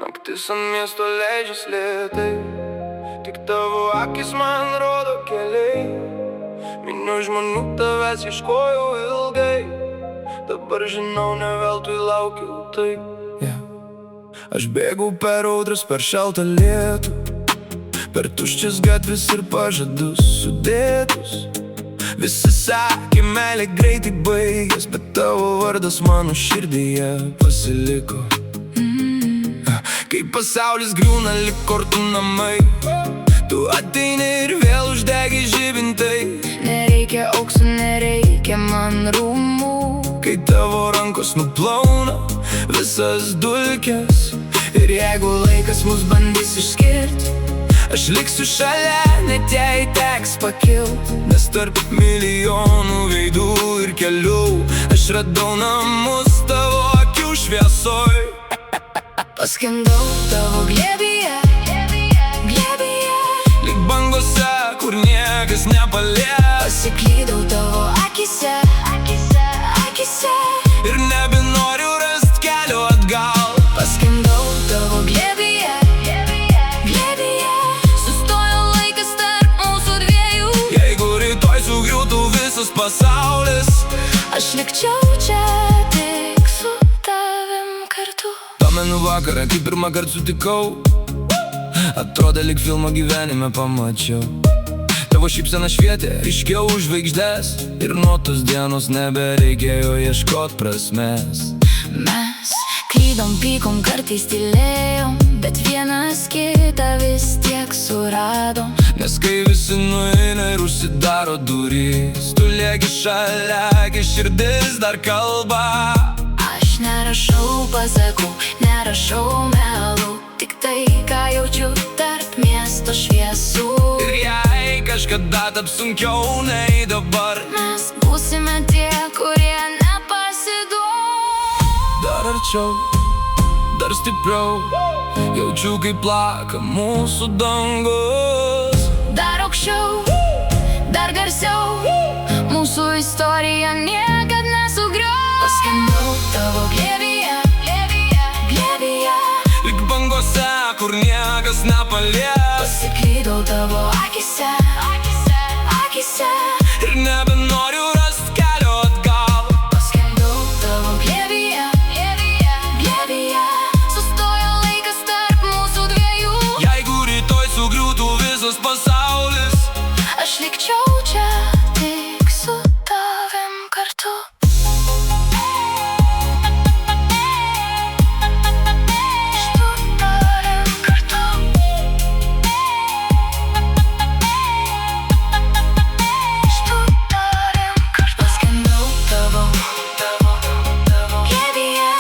Naktis ant miesto leidžias lėtai, tik tavo akis man rodo keliai. Minių žmonių tavęs ieškojau ilgai, dabar žinau, ne veltui laukiau taip. Aš bėgau per audras, per šaltą lietų, per tuščias gatves ir pažadus sudėtus. Visi sakė, meilė greitai baigės, bet tavo vardas mano širdyje pasiliko. Kai pasaulis griūna lyg kortų namai, tu ateini ir vėl uždegi žibintai. Nereikia aukso, nereikia man rūmų, kai tavo rankos nuplauna visas dulkes. ir jeigu laikas mus bandys išskirt, aš liksiu šalia, net jei teks pakilt. nes tarp milijonų veidų ir kelių aš radau namus tavo akių šviesoj. Paskendau tavo glėbyje, glėbyje, lyg bangose, kur niekas nepalies. pasiklydau tavo akise, akise, ir nebenoriu rast kelio atgal. paskendau tavo glėbyje, glėbyje, sustojo laikas tarp mūsų dviejų. Jeigu rytoj sugriūtų visas pasaulis, Aš likčiau čia tik su tavim kartu. pamenu vakarą, kai pirmą kartą sutikau, atrodė lyg filmo gyvenime pamačiau. Tavo šypsena švietė ryškiau už žvaigždes, ir nuo tos dienos nebereikėjo ieškot prasmės. Mes klydom, pykom, kartais tylėjom, bet vienas kitą vis tiek suradom. Nes kai visi nueina ir užsidaro durys, tu lieki šalia, kai širdis dar kalba. Aš nerašau pasakų, nerašau melų, tik tai, ką jaučiu tarp miesto šviesų. Ir jei kažkada taps sunkiau nei dabar, Mes būsime tie, kurie nepasiduos. dar arčiau, dar stipriau, jaučiu, kaip plaka mūsų dangus. Dar aukščiau, dar garsiau, mūsų istorija niekad nesugriaus. Paskendau tavo glėbyje, glėbyje, Lyg bangose, kur niekas nepalies. pasiklydau tavo akise, akise, Ir nebenoriu rast kelio atgal. paskendau tavo glėbyje, glėbyje, sustojo laikas tarp mūsų dviejų. Jeigu rytoj sugriūtų visas pasaulis, Aš likčiau čia tik su tavim kartu. Su tavim kartu. Su tavim kartu. Paskendau tavo glėbyje,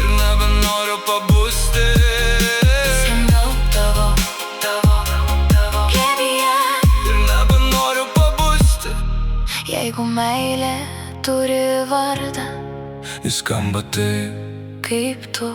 ir nebenoriu pabusti. paskendau tavo glėbyje. Ir nebenoriu pabusti. Jeigu meilė turi vardą Jis skamba taip, kaip tu,